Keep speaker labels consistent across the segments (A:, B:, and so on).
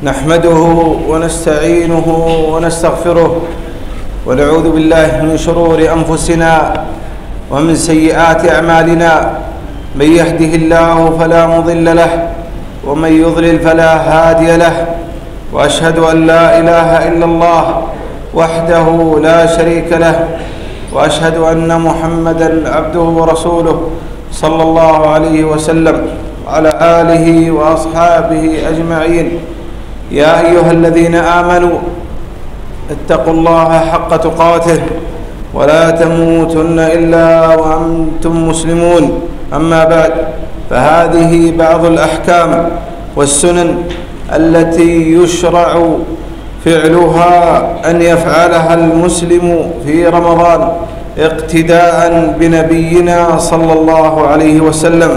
A: نحمده ونستعينه ونستغفره ونعوذ بالله من شرور أنفسنا ومن سيئات أعمالنا. من يهده الله فلا مضل له ومن يضلل فلا هادي له، وأشهد أن لا إله إلا الله وحده لا شريك له، وأشهد أن محمدًا عبده ورسوله صلى الله عليه وسلم وعلى آله وأصحابه أجمعين. يا أيها الذين آمنوا اتقوا الله حق تقاته ولا تموتن إلا وأنتم مسلمون. أما بعد، فهذه بعض الأحكام والسنن التي يشرع فعلها أن يفعلها المسلم في رمضان اقتداء بنبينا صلى الله عليه وسلم.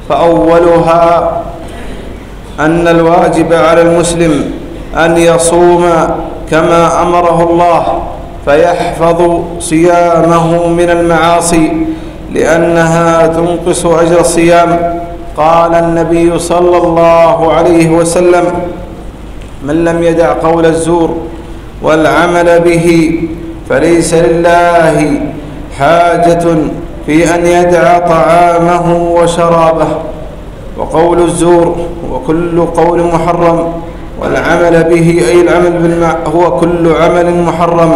A: فأولها أن الواجب على المسلم أن يصوم كما أمره الله، فيحفظ صيامه من المعاصي لأنها تنقص أجر الصيام. قال النبي صلى الله عليه وسلم: من لم يدع قول الزور والعمل به فليس لله حاجة في أن يدع طعامه وشرابه. وقول الزور وكل قول محرم، والعمل به أي العمل هو كل عمل محرم،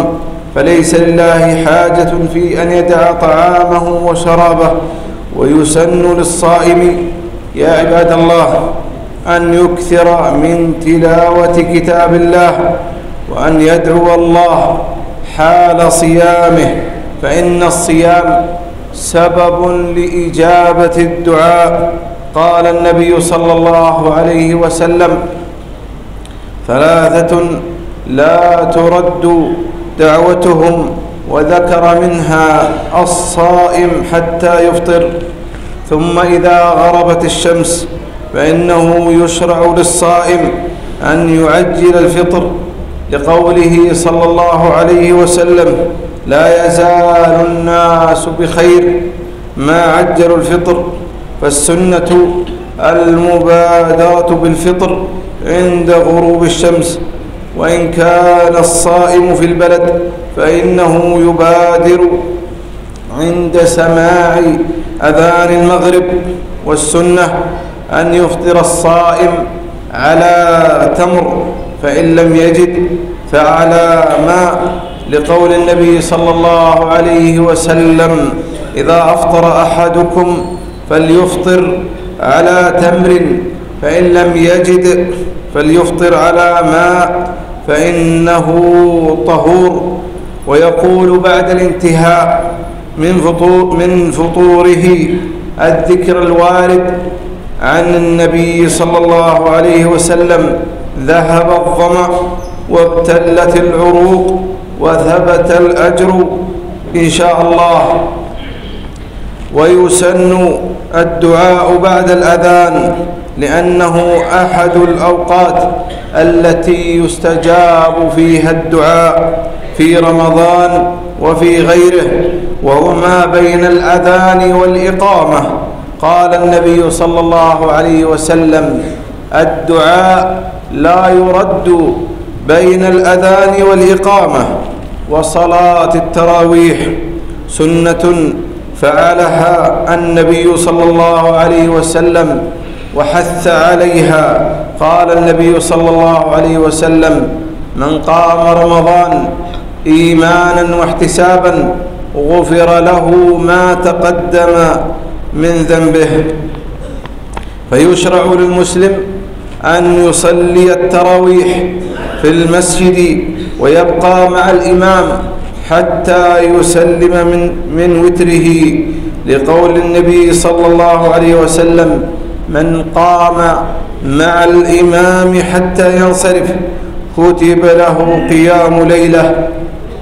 A: فليس لله حاجة في أن يدع طعامه وشرابه. ويسن للصائم يا عباد الله أن يكثر من تلاوة كتاب الله، وأن يدعو الله حال صيامه، فإن الصيام سبب لإجابة الدعاء. قال النبي صلى الله عليه وسلم: ثلاثة لا ترد دعوتهم، وذكر منها الصائم حتى يفطر. ثم إذا غربت الشمس فإنه يشرع للصائم أن يعجل الفطر، لقوله صلى الله عليه وسلم: لا يزال الناس بخير ما عجلوا الفطر. فالسنة المبادرة بالفطر عند غروب الشمس، وإن كان الصائم في البلد فإنه يبادر عند سماع أذان المغرب. والسنة أن يفطر الصائم على تمر، فإن لم يجد فعلى ماء، لقول النبي صلى الله عليه وسلم: إذا أفطر أحدكم فليفطر على تمر، فإن لم يجد فليفطر على ماء فإنه طهور. ويقول بعد الانتهاء من فطوره الذكر الوارد عن النبي صلى الله عليه وسلم: ذهب الظمأ وابتلت العروق وثبت الأجر إن شاء الله. ويسن الدعاء بعد الأذان، لأنه أحد الأوقات التي يستجاب فيها الدعاء في رمضان وفي غيره، وهو ما بين الأذان والإقامة. قال النبي صلى الله عليه وسلم: الدعاء لا يرد بين الأذان والإقامة. وصلاة التراويح سنة فعلها النبي صلى الله عليه وسلم وحث عليها. قال النبي صلى الله عليه وسلم: من قام رمضان إيمانا واحتسابا غفر له ما تقدم من ذنبه. فيشرع للمسلم أن يصلي التراويح في المسجد ويبقى مع الإمام حتى يسلم من وتره، لقول النبي صلى الله عليه وسلم: من قام مع الإمام حتى ينصرف كتب له قيام ليلة.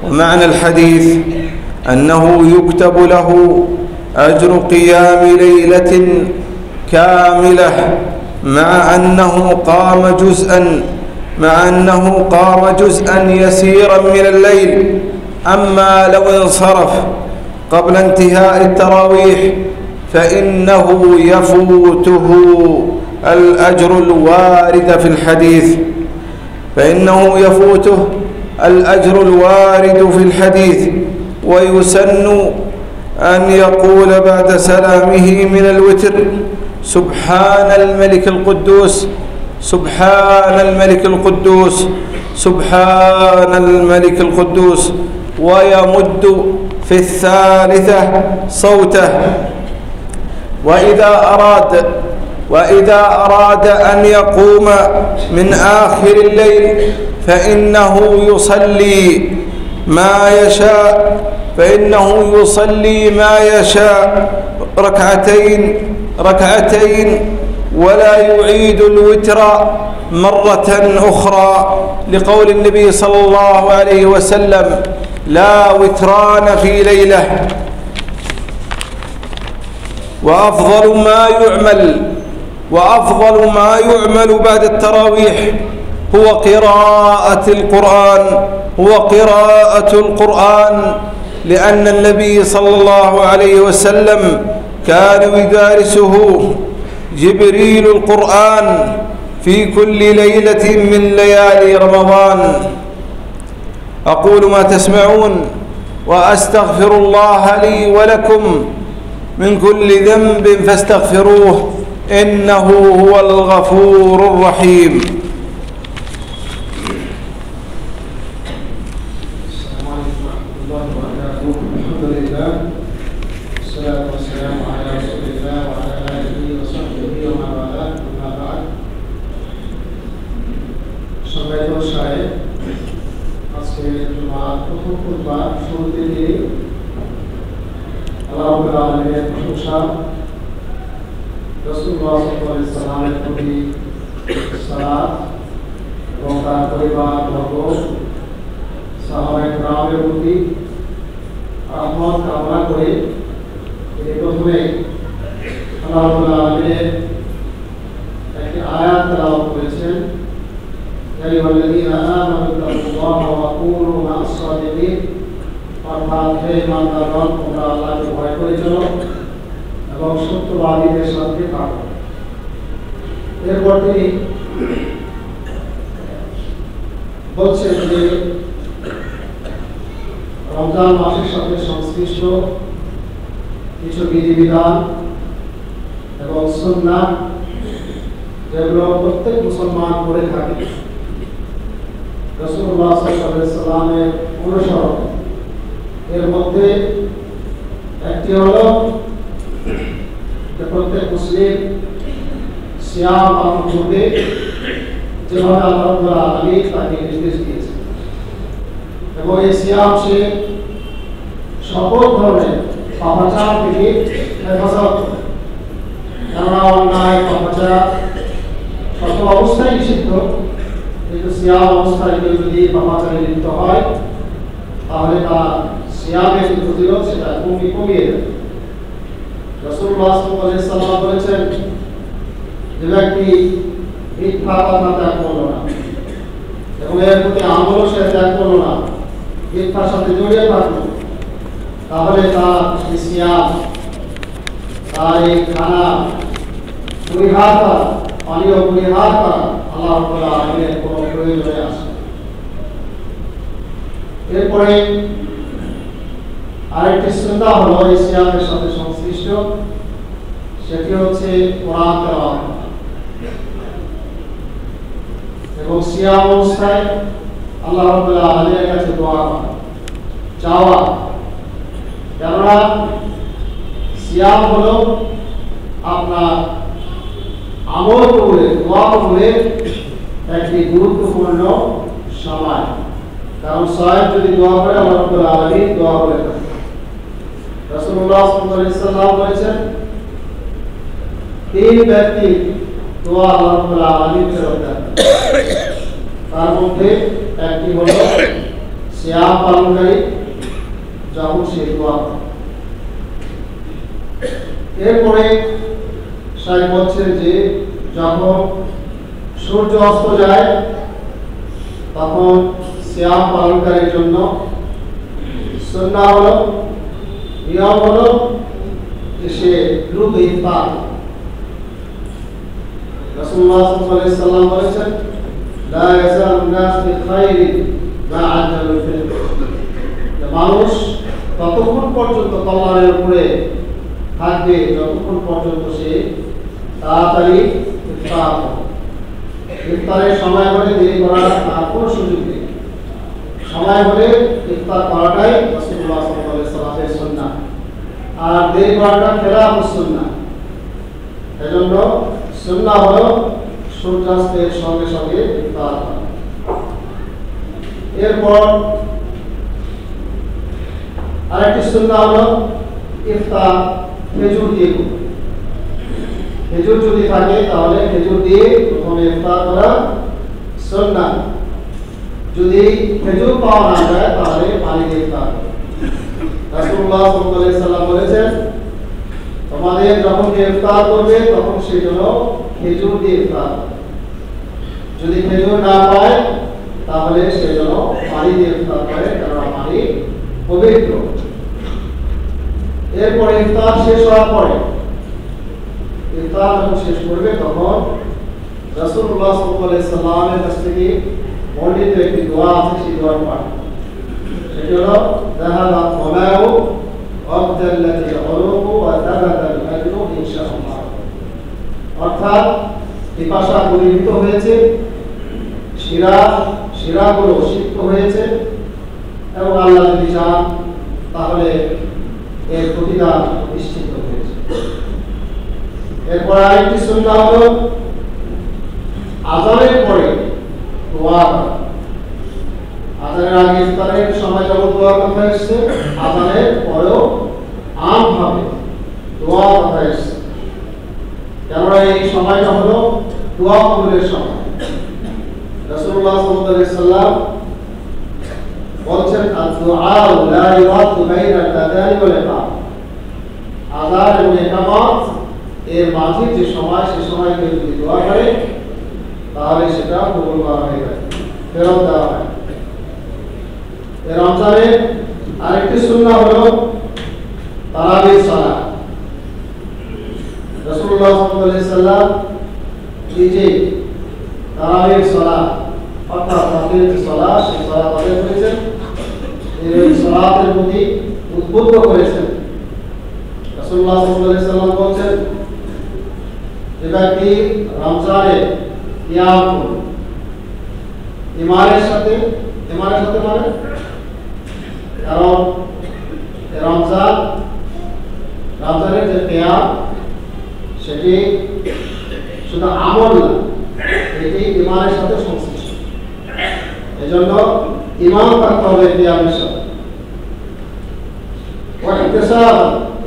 A: ومعنى الحديث أنه يكتب له أجر قيام ليلة كاملة، مع أنه قام جزءا يسيرا من الليل. أما لو انصرف قبل انتهاء التراويح فإنه يفوته الأجر الوارد في الحديث، فإنه يفوته الأجر الوارد في الحديث. ويسن أن يقول بعد سلامه من الوتر: سبحان الملك القدوس، سبحان الملك القدوس، سبحان الملك القدوس، ويمد في الثالثة صوته. وإذا أراد أن يقوم من آخر الليل فإنه يصلي ما يشاء ركعتين ولا يعيد الوتر مرة أخرى، لقول النبي صلى الله عليه وسلم: لا وتران في ليلة. وأفضل ما يعمل بعد التراويح هو قراءة القرآن، لأن النبي صلى الله عليه وسلم كان يدارسه جبريل القرآن في كل ليلة من ليالي رمضان. أقول ما تسمعون وأستغفر الله لي ولكم من كل ذنب فاستغفروه إنه هو الغفور الرحيم.
B: السلام عليكم ورحمة الله وبركاته. الحمد لله والصلاة والسلام على رسول الله وعلى آله وصحبه ومن والاه، أما بعد। সম্মানিত শায়েখ, আজকে জুমার প্রথম খুতবা শুরুতে দিয়ে আল্লাহ রাব্বুল আলামিনের প্রশংসা, রাসূলুল্লাহ সাল্লাল্লাহু আলাইহি ওয়াসাল্লামের প্রতি সালাত এবং তার পরিবারবর্গ, সাহাবায়ে কেরামের প্রতি রহমত কামনা করে প্রথমে আল্লাহ রাব্বুল আলামিন একটি আয়াত তেলাওয়াত করেছেন: ইয়া আইয়ুহাল্লাযীনা আমানু তাকুল্লাহা ওয়া কুনু মা'আস সাদিকিন। অর্থাৎ, হে ইমানদারগণ, তোমরা আল্লাহকে ভয় করে চলো এবং সত্যবাদীদের সাথে থাকো। এরপর তিনি বলছেন যে রমজান মাসের সাথে সংশ্লিষ্ট কিছু বিধিবিধান এবং সুন্নাহ যেগুলো প্রত্যেক মুসলমান করে থাকে, রাসূলুল্লাহ সাল্লাল্লাহু আলাইহি ওয়াসাল্লামের অনুসরণ। এর মধ্যে একটি হলো যে প্রত্যেক মুসলিম সিয়াম পালন করবে যেভাবে আল্লাহ রাব্বুল আলামিন তাকে নির্দেশ দিয়েছেন, এবং এই সিয়াম সে সকল ধরনের পাপাচার থেকে হেফাজত করে। কেননা অন্যায় পাপাচার সকল অবস্থায় নিষিদ্ধ, কিন্তু সিয়াম অবস্থায় কেউ যদি পাপাচারে লিপ্ত হয় তাহলে তার সিয়ামের প্রতিরোধ সেটা কমিয়ে দেয়। রাসূলুল্লাহ সাল্লাল্লাহু আলাইহি ওয়াসাল্লাম বলেছেন, যে ব্যক্তি মিথ্যা কথা ত্যাগ করল না এবং এর প্রতি আমলও সে ত্যাগ করল না, মিথ্যার সাথে জড়িয়ে থাকলো, তাহলে তার সিয়াম, তার এই খানা পরিহার করা, পানীয় পরিহার করা আল্লাহ রাব্বুল আলামিনের কোনো প্রয়োজনে আসে। এরপরে আরেকটি সুন্নাহ হলো এই সিয়ামের সাথে সংশ্লিষ্ট, সেটি হচ্ছে কোরআন তেলাওয়াত এবং সিয়াম অবস্থায় আল্লাহ রাব্বুল আলামিনের কাছে দোয়া করা, চাওয়া। কেননা সিয়াম হলো আপনার আমল কবুলের, দোয়া কবুলের একটি গুরুত্বপূর্ণ সময়। কারণ সাহেব যদি দোয়া করে আল্লাহ রাব্বুল আলামিন দোয়া করে থাকেন। রাসূলুল্লাহ সাল্লাল্লাহু আলাইহি ওয়াসাল্লাম বলেছেন, তিন ব্যক্তি দোয়া আল্লাহ রাব্বুল আলামিন ফেরত দেন। তার মধ্যে একটি হলো সিয়াম পালনকারী, যখন সে দোয়া করে। এরপরে সাহেব বলছেন যে যখন সূর্য অস্ত যায় তখন সিয়াম পালনকারীর জন্য সুন্নাহ হলো, নিয়ম হলো যে সে দ্রুত ইফতার, রাসূলুল্লাহ সাল্লাল্লাহু আলাইহি সাল্লাম বলেছেন, লা ইয়াজালু নাস বিখাইরিন মা আজালুল ফিতর। মানুষ ততক্ষণ পর্যন্ত কল্যাণের উপরে থাকবে যতক্ষণ পর্যন্ত সে তাড়াতাড়ি ইফতার করে। ইফতারের সময় হলে দেরি করার আর কোনো সুযোগ নেই। সময় হলে ইফতার করাটাই রাসূলুল্লাহ সাল্লাল্লাহু আলাইহি সাল্লামের সুন্নাহ, আর দেরি করাটা খেলাফুস সুন্নাহ। এজন্য সুন্নাহ হলো সূর্যাস্তের সঙ্গে সঙ্গে ইফতার করা। এরপর আরেকটি সুন্নাহ হলো ইফতার খেজুর দিয়ে করা। খেজুর যদি থাকে তাহলে খেজুর দিয়ে প্রথমে ইফতার করা সুন্নাহ। যদি খেজুর পাওয়া না যায় তাহলে পানি দিয়ে ইফতার করা। রাসূলুল্লাহ সাল্লাল্লাহু আলাইহি সাল্লাম বলেছেন, তোমাদের যখন ইফতার করবে তখন সেই জন্য খেজুর দিয়ে ইফতার করবে। যদি খেজুর না পায় তাহলে সেই জন্য পানি দিয়ে ইফতার করে, কারণ পানি পবিত্র। এরপরে ইফতার শেষ হওয়ার পরে ইফতার যখন শেষ করবে তখন রাসূলুল্লাহ সাল্লাল্লাহু আলাইহি সাল্লামের কাছ থেকে বর্ণিত একটি দোয়া আছে, সেই দোয়া পাঠ। সেটি হলো যাহাবাত ওয়ামাউ ওয়াবতাল্লাতি উরুকু ওয়া তাবাতাল আজরু ইনশাআল্লাহ। অর্থাৎ পিপাসা দূরীভূত হয়েছে, শিরাগুলো সিক্ত হয়েছে, এবং আল্লাহ যদি চান তাহলে এর প্রতিদান নিশ্চিত হয়েছে। এরপর আরেকটি সুন্নাহ হলো আযানের পরে দোয়া করা। আযানের আগে ইফতারের সময় যখন দোয়ার কথা এসেছে, আযানের পরেও আমভাবে দোয়া কথা এসেছে, কেননা এই সময়টা হলো দোয়া কবুলের সময়। রাসূলুল্লাহ সাল্লাল্লাহু আলাইহি সাল্লাম বলছেন, আদ-দুআ লা ইউরাদু বাইনা আল-আযান ওয়াল ইকামা। আযান এবং ইকামত এর মাঝে যে সময়, সে সময় কেউ যদি দোয়া করে তাহলে সেটা কবুল করা হয়ে যায়, ফেরত দেওয়া হয়। এর রমজানের আরেকটি সুন্নাহ হলো তারাবির সালাত। রাসূলুল্লাহ সাল্লাল্লাহু আলাইহি সাল্লাম নিজে তারাবির সালাত অর্থাৎ তাকবীরের সালাত, সেই সালাত আদায় করেছেন, এই সালাতের প্রতি উদ্বুদ্ধ করেছেন। রাসূলুল্লাহ সাল্লাল্লাহু আলাইহি সাল্লাম বলেছেন, যে ব্যক্তি রমজানে কিয়াম করে ইমানের সাথে মানে, কারণ রমজানের যে কিয়াম সেটি শুধু আমল না, এটি ইমানের সাথে সংশ্লিষ্ট। এজন্য ইমান থাকতে হবে কিয়ামের সাথে,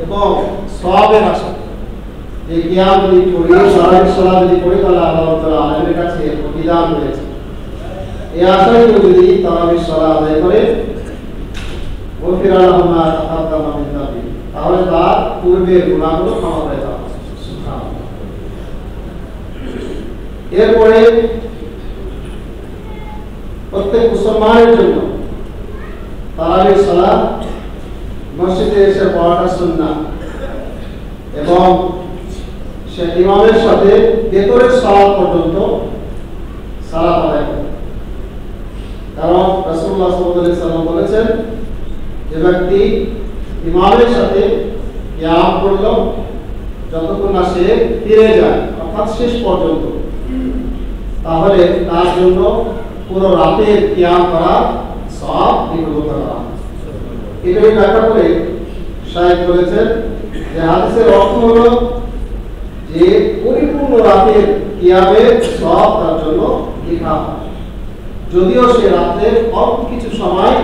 B: এবং সওয়াবের আশা। এই কিয়াম যদি করি, তারাবির সালাত যদি করি, তাহলে আল্লাহ তাআলা আমাদের কাছে প্রতিদান রয়েছে। এই আশায় কেউ যদি তারাবির সালাত আদায় করে, গফির লাহু মা তাকাদ্দামা মিন যামবি, তাহলে তার পূর্বের গুনাহগুলো ক্ষমা হয়ে যাবে। সুবহানাল্লাহ। এরপরে প্রত্যেক মুসলমানের জন্য তারাবির সালাত মসজিদে এসে পড়াটা সুন্নাহ, এবং সে ইমামের সাথে ভেতরের সালাত পর্যন্ত সালাত আদায় করে। কারণ রাসূলুল্লাহ সাল্লাল্লাহু আলাইহি সাল্লাম বলেছেন, যে ব্যক্তি ইমামের সাথে কিয়াম করল যতক্ষণ না সে ফিরে যায়, অর্থাৎ শেষ পর্যন্ত, তাহলে তার জন্য পুরো রাতের কিয়াম করার সওয়াব দ্বিগুণ করা হয়। এটাই ব্যাখ্যা করে শায়েখ বলেছেন যে হাদিসের অর্থ হলো যে পরিপূর্ণ রাতের কিয়ামের সওয়াব তার জন্য লেখা হয়। যদিও সে রাতের অল্প কিছু সময়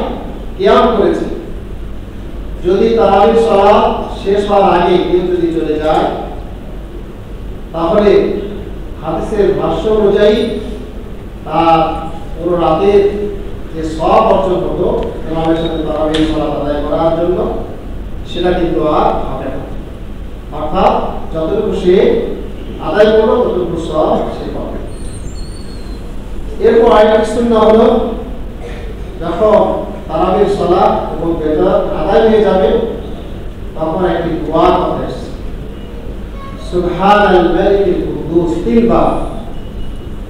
B: কিয়াম করেছে, যদি তারাবির সালাত শেষ হওয়ার আগে কেউ যদি চলে যায়, তাহলে হাদিসের ভাষ্য অনুযায়ী তার পুরো রাতের যে সওয়াব অর্জন হতো ইমামের সাথে তারাবির সালাত আদায় করার জন্য, সেটা কিন্তু আর হবে না। অর্থাৎ যতটুকু সে আদায় করলো ততটুকু সওয়াব সে পাবে। এরপর আরেকটি সুন্নাহ হলো, যখন তারাবির সালাত এবং বেতর আদায় হয়ে যাবে তখন একটি দোয়া কথা এসেছে, সুবহানাল মালিকিল কুদ্দুস, 3 বার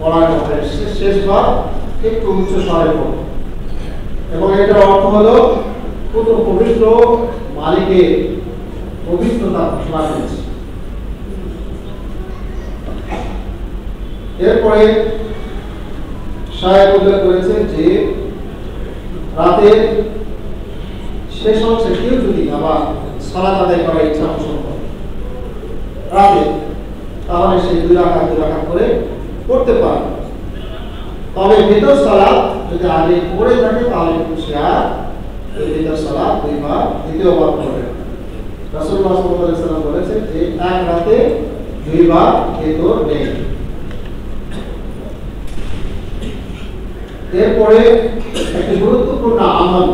B: পড়ার পরে শেষবার একটু উচ্চ স্বরে পড়ব এবং এটার অর্থ হলো কত পবিত্র মালিকের পবিত্রতা ঘোষণা করেছে। এরপরে শায়েখ উল্লেখ করেছে যে রাতের শেষ অংশে কেউ যদি আবার সালাত আদায় করার ইচ্ছা পোষণ করে রাতে, তাহলে সে 2 রাকাত করে পড়তে পারে। তবে ভিতর সালাত যদি আগে পড়ে থাকে তাহলে সে আর ভিতর সালাত 2 বার দ্বিতীয়বার পড়বে। রাসূলুল্লাহ সাল্লাল্লাহু আলাইহি ওয়াসাল্লাম বলেছেন যে এক রাতে 2 বার ভিতর নেই। এরপরে একটি গুরুত্বপূর্ণ আমল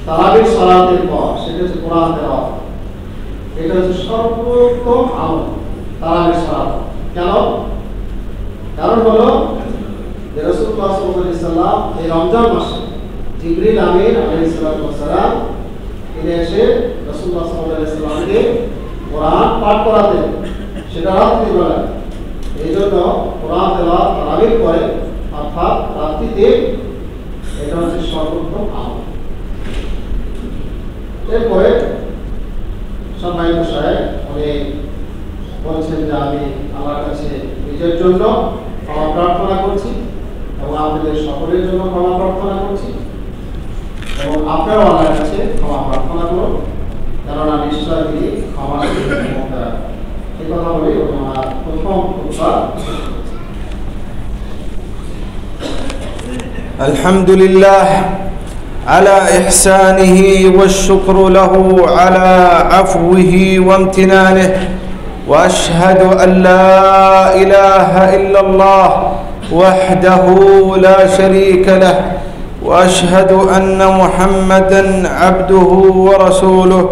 B: তারাবির সালাতের পর, সেটা হচ্ছে কোরআন তেলাওয়াত। এটা হচ্ছে সর্বোত্তম আমল তারাবির সালাত। কেন? কারণ হলো যে রাসূলুল্লাহ সাল্লাল্লাহু আলাইহি ওয়াসাল্লাম এই রমজান মাসে জিবরিল আমিন আলাইহিস সালাম তিনি এসে রাসূলুল্লাহ সাল্লাল্লাহু আলাইহি ওয়াসাল্লামকে কোরআন পাঠ করাতেন, সেটা রাত্রিবেলা। এই জন্য কোরআন তেলাওয়াত তারাবির পরে অর্থাৎ রাত্রিতে এটা হচ্ছে সর্বোত্তম আমল। এরপরে সম্মানিত সাহেব অনেক বলছেন যে আমি আল্লাহর কাছে নিজের জন্য ক্ষমা প্রার্থনা করছি এবং আপনাদের সকলের জন্য ক্ষমা প্রার্থনা করছি এবং আপনারাও আল্লাহর কাছে ক্ষমা প্রার্থনা করুন, কেননা নিশ্চয় তিনি ক্ষমা ক্ষমতা। এই কথা বলে আমার প্রথম খুতবা।
A: الحمد لله على إحسانه والشكر له على عفوه وامتنانه، وأشهد أن لا إله إلا الله وحده لا شريك له، وأشهد أن محمدا عبده ورسوله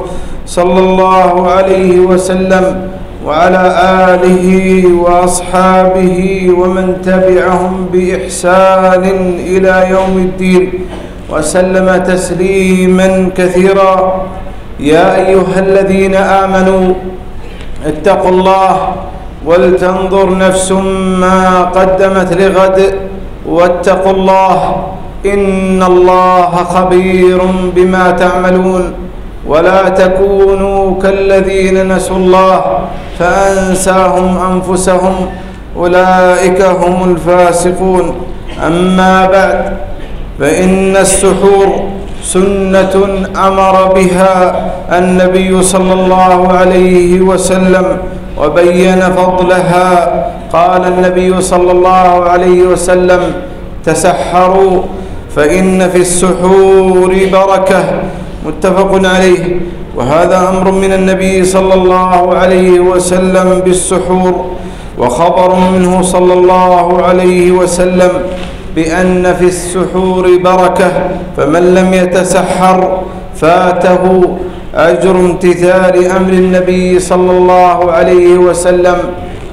A: صلى الله عليه وسلم وعلى آله وأصحابه ومن تبعهم بإحسان إلى يوم الدين وسلم تسليما كثيرا. يا أيها الذين آمنوا اتقوا الله ولتنظر نفس ما قدمت لغد واتقوا الله إن الله خبير بما تعملون. ولا تكونوا كالذين نسوا الله فأنساهم أنفسهم أولئك هم الفاسقون. أما بعد، فإن السحور سنة أمر بها النبي صلى الله عليه وسلم وبين فضلها. قال النبي صلى الله عليه وسلم: تسحروا فإن في السحور بركة. متفق عليه. وهذا أمر من النبي صلى الله عليه وسلم بالسحور، وخبر منه صلى الله عليه وسلم بأن في السحور بركة، فمن لم يتسحر فاته أجر امتثال أمر النبي صلى الله عليه وسلم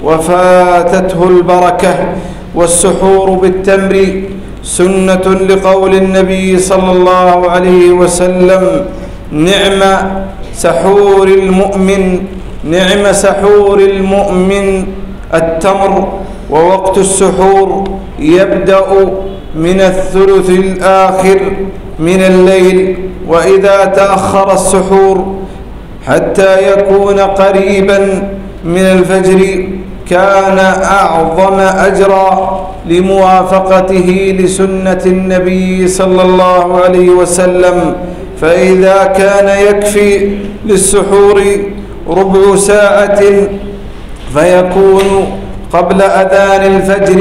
A: وفاتته البركة. والسحور بالتمر سنة لقول النبي صلى الله عليه وسلم: نعم سحور المؤمن، نعم سحور المؤمن التمر. ووقت السحور يبدأ من الثلث الآخر من الليل، وإذا تأخر السحور حتى يكون قريبا من الفجر كان أعظم أجرا لموافقته لسنة النبي صلى الله عليه وسلم. فإذا كان يكفي للسحور ربع ساعة فيكون قبل أذان الفجر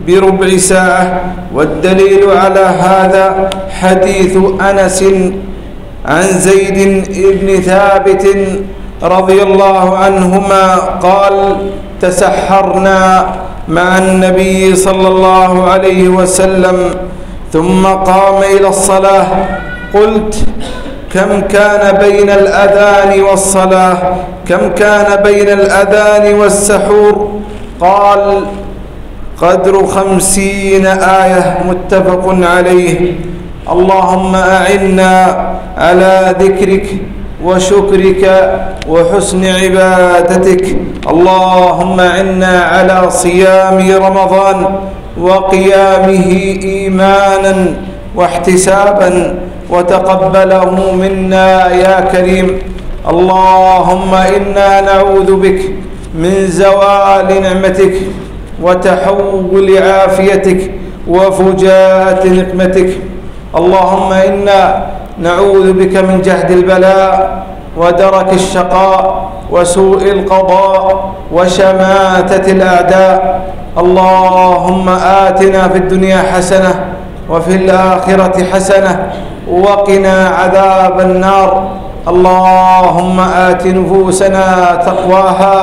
A: بربع ساعة. والدليل على هذا حديث أنس عن زيد بن ثابت رضي الله عنهما قال: تسحرنا مع النبي صلى الله عليه وسلم ثم قام إلى الصلاة. قلت: كم كان بين الأذان والصلاة؟ كم كان بين الأذان والسحور؟ قال: قدر 50 آية. متفق عليه. اللهم أعنا على ذكرك وشكرك وحسن عبادتك. اللهم إنا على صيام رمضان وقيامه إيمانا واحتسابا وتقبله منا يا كريم. اللهم إنا نعوذ بك من زوال نعمتك وتحول عافيتك وفجاءة نقمتك. اللهم إنا نعوذ بك من جهد البلاء ودرك الشقاء وسوء القضاء وشماتة الأعداء. اللهم آتنا في الدنيا حسنة وفي الآخرة حسنة وقنا عذاب النار. اللهم آت نفوسنا تقواها،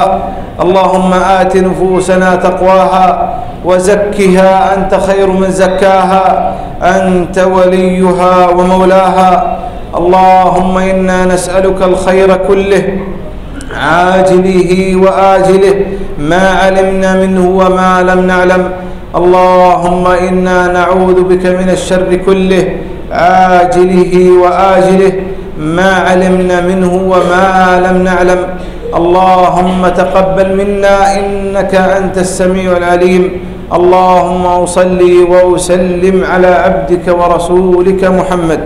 A: اللهم آت نفوسنا تقواها وزكها أنت خير من زكاها، أنت وليها ومولاها. اللهم إنا نسألك الخير كله عاجله وآجله ما علمنا منه وما لم نعلم. اللهم إنا نعوذ بك من الشر كله عاجله وآجله ما علمنا منه وما لم نعلم. اللهم تقبل منا إنك أنت السميع العليم. اللهم صل وسلم على عبدك ورسولك محمد.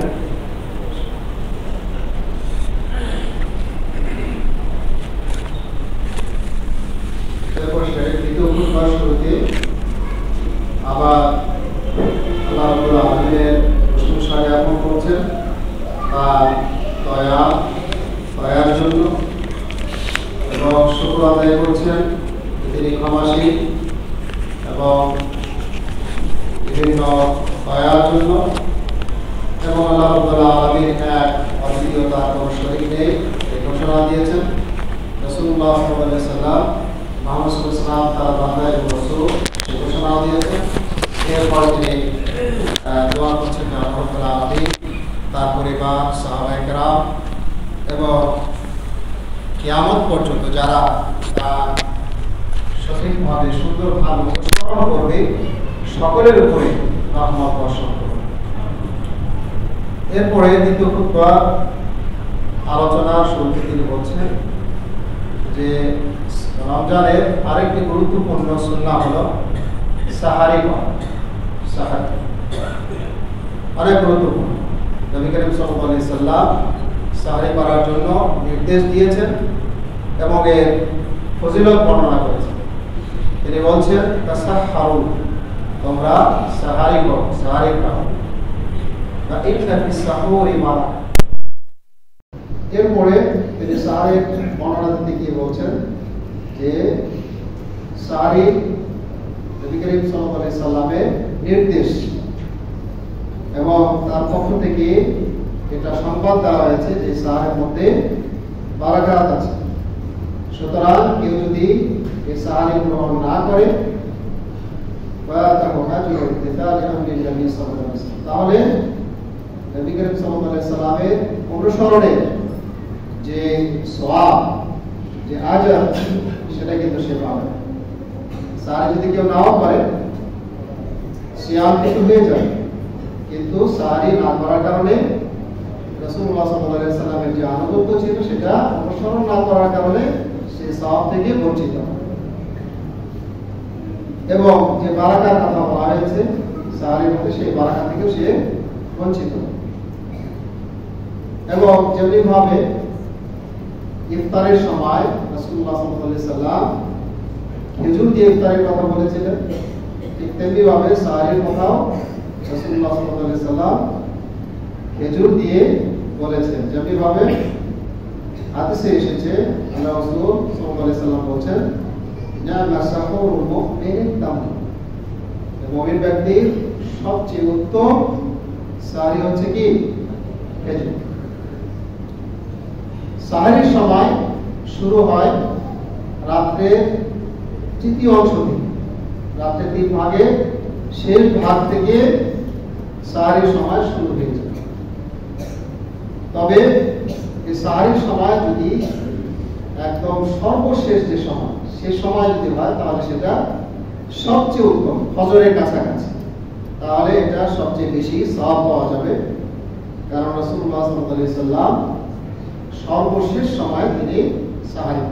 B: এরপরে দ্বিতীয় খুতবা আলোচনার শুরুতে তিনি বলছেন যে রমজানের আরেকটি গুরুত্বপূর্ণ সুন্নাহ হলো সাহারি করা। সাহারি অনেক গুরুত্বপূর্ণ। নবী করিম সাল্লাল্লাহু আলাইহি সাল্লাম সাহারি করার জন্য নির্দেশ দিয়েছেন এবং এর ফজিলত বর্ণনা করেছেন। তিনি বলছেন তাসাহহারু, তোমরা সাহারি করো, সাহারি খাও। এরপরে তিনি সাহারির বর্ণনা দিতে গিয়ে বলছেন যে সাহারি নবী করিম সাল্লাল্লাহু আলাইহি সাল্লামের নির্দেশ এবং তার পক্ষ থেকে এটা সংবাদ দেওয়া হয়েছে যে সাহারির মধ্যে বারাকাত আছে। সুতরাং কেউ যদি এই সাহারি গ্রহণ না করে তাহলে নবী করিম সাল্লাল্লাহু আলাইহি সাল্লামের অনুসরণে যে সওয়াব, যে আজর, সেটা কিন্তু সে পাবে। সাহারি যদি কেউ নাও করে সিয়াম কিন্তু হয়ে যাবে, কিন্তু সাহারি না করার কারণে রাসূলুল্লাহ সাল্লাল্লাহু আলাইহি সাল্লামের যে আনুগত্য ছিল সেটা অনুসরণ না করার কারণে সে সওয়াব থেকে বঞ্চিত হবে। এবং যে বারাকার কথা বলা হয়েছে সাহারির মধ্যে, সেই বারাকা থেকেও সে বঞ্চিত। এবং যেমনি ভাবে ইফতারের সময় রাসূলুল্লাহ সাল্লাল্লাহু আলাইহি সাল্লাম খেজুর দিয়ে ইফতারের কথা বলেছিলেন, ঠিক তেমনি ভাবে সাহারির কথাও রাসূলুল্লাহ সাল্লাল্লাহু আলাইহি সাল্লাম খেজুর দিয়ে বলেছেন। যেমনি ভাবে হাদিসে এসেছে আল্লাহ রাসূল সাল্লাল্লাহু আলাইহি সাল্লাম বলেছেন না সাহুরুল মুমিনিন তামর, মুমিন ব্যক্তির সবচেয়ে উত্তম সাহারি হচ্ছে কি খেজুর। সাহারির সময় শুরু হয় রাত্রের তৃতীয় অংশ থেকে, রাত্রের 3 ভাগে শেষ ভাগ থেকে সাহারির সময় শুরু হয়ে যায়। তবে এই সাহারির সময় যদি একদম সর্বশেষ যে সময়, সে সময় যদি হয় তাহলে সেটা সবচেয়ে উত্তম, ফজরের কাছাকাছি, তাহলে এটা সবচেয়ে বেশি সওয়াব পাওয়া যাবে। কারণ রাসূলুল্লাহ সাল্লাল্লাহু আলাইহি সাল্লাম সর্বশেষ সময় তিনি সাহারি।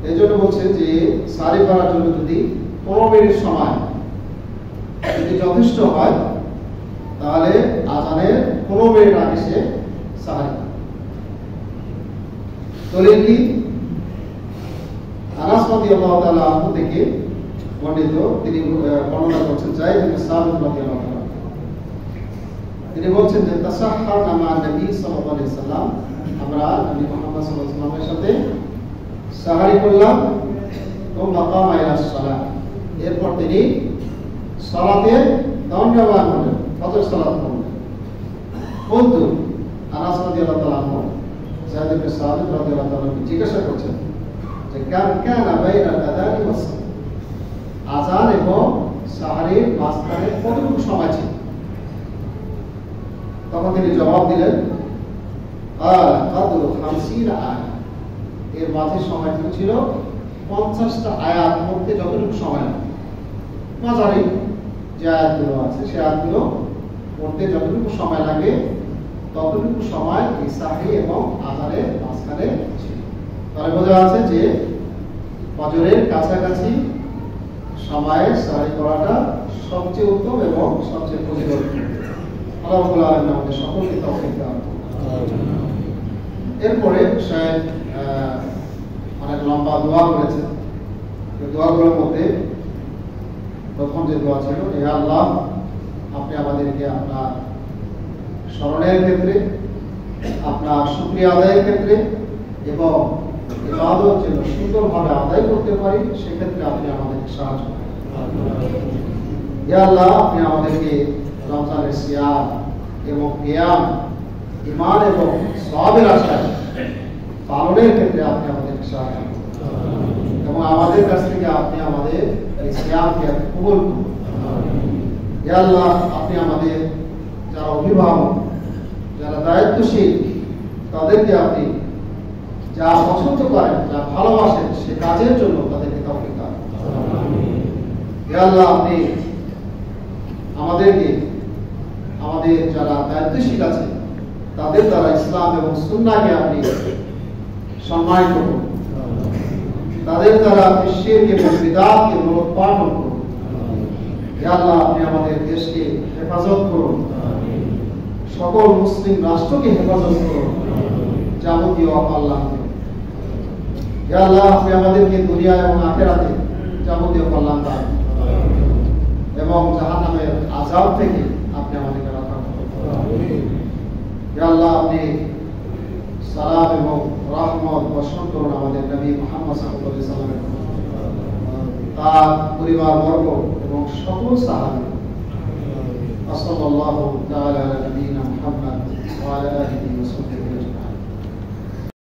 B: এই জন্য বলছে যে সাহারি করার জন্য যদি 15 মিনিট সময় যদি যথেষ্ট হয় তাহলে আজানের 15 মিনিট আগে সে সাহারি। দলিল কি? আনাস রাদিয়াল্লাহু তাআলা আনহু থেকে বর্ণিত, তিনি বর্ণনা করছেন যায়েদ ইবনে সাবিত রাদিয়াল্লাহু তাআলা। তিনি বলছেন যে তাসাহহারনা মা নবী সাল্লাল্লাহু আলাইহি সাল্লাম, আমরা নবী মুহাম্মদ সাল্লাল্লাহু আলাইহি সাল্লামের সাথে সাহারি করলাম। তো মাকামা ইলা সালাত, এরপর তিনি সালাতে দণ্ডায়মান হলেন, ফজর সালাত পড়লেন। বলতো আনাস রাদিয়াল্লাহু তাআলা আনহু যায়েদ ইবনে সাবিত রাদিয়াল্লাহু তাআলা জিজ্ঞাসা করছেন যে কানা বাইনা আযান ওয়া সালাত, আযান এবং সাহারির মাঝখানে কতটুকু সময় ছিল? তখন তিনি জবাব দিলেন কাদরু 50 আয়াত, এর মাঝে সময় ছিল 50টা আয়াত পড়তে যতটুকু সময় লাগে। মাঝারি যে আয়াতগুলো আছে সে আয়াতগুলো পড়তে যতটুকু সময় লাগে ততটুকু সময় এই সাহারি এবং আযানের মাঝখানে ছিল। তাহলে বোঝা যাচ্ছে যে ফজরের কাছাকাছি সময়ে সাহারি করাটা সবচেয়ে উত্তম এবং সবচেয়ে ফজিলত। আল্লাহ রাব্বুল আলামিন আমাদের সকলকে তৌফিক দান করুন। এরপরে শায়েখ অনেক লম্বা দোয়া করেছেন। দোয়াগুলোর মধ্যে প্রথম যে দোয়া ছিল, হে আল্লাহ, আপনি আমাদেরকে আপনার স্মরণের ক্ষেত্রে, আপনার শুকরিয়া আদায়ের ক্ষেত্রে এবং ইবাদত যেন সুন্দরভাবে আদায় করতে পারি সেক্ষেত্রে আপনি আমাদেরকে সাহায্য করুন। হে আল্লাহ, আপনি আমাদেরকে রমজানের সিয়াম এবং কিয়াম, ঈমান এবং সওয়াবের আশায় পালনের ক্ষেত্রে আপনি আমাদেরকে সাহায্য করুন এবং আমাদের কাছ থেকে আপনি আমাদের এই সিয়ামকে কবুল করুন। হে আল্লাহ, আপনি আমাদের যারা অভিভাবক, যারা দায়িত্বশীল, তাদেরকে আপনি যা পছন্দ করেন, যা ভালোবাসেন সে কাজের জন্য তাদেরকে তৌফিক দান করুন। হে আল্লাহ, আপনি আমাদেরকে, আমাদের যারা দায়িত্বশীল আছে তাদের দ্বারা ইসলাম এবং সুন্নাহকে আপনি সম্মানিত করুন, তাদের দ্বারা আপনি শিরক এবং বিদআতকে মূলোৎপাটন করুন। হে আল্লাহ, আপনি আমাদের দেশকে হেফাজত করুন, সকল মুসলিম রাষ্ট্রকে হেফাজত করুন যাবতীয় অকল্যাণ থেকে। হে আল্লাহ, আপনি আমাদেরকে দুনিয়া এবং আখিরাতে যাবতীয় কল্যাণ দান এবং জাহান্নামের আযাব থেকে আপনি আমাদেরকে রক্ষা করুন। হে আল্লাহ, আপনি সালাম এবং রহমত বর্ষণ করুন আমাদের নবী মুহাম্মদ সাল্লাল্লাহু আলাইহি সাল্লামের উপর, তার পরিবারবর্গ এবং সকল সাহাবী। সাল্লাল্লাহু তাআলা আলা নবিয়িনা মুহাম্মদ ওয়া আলা আলিহি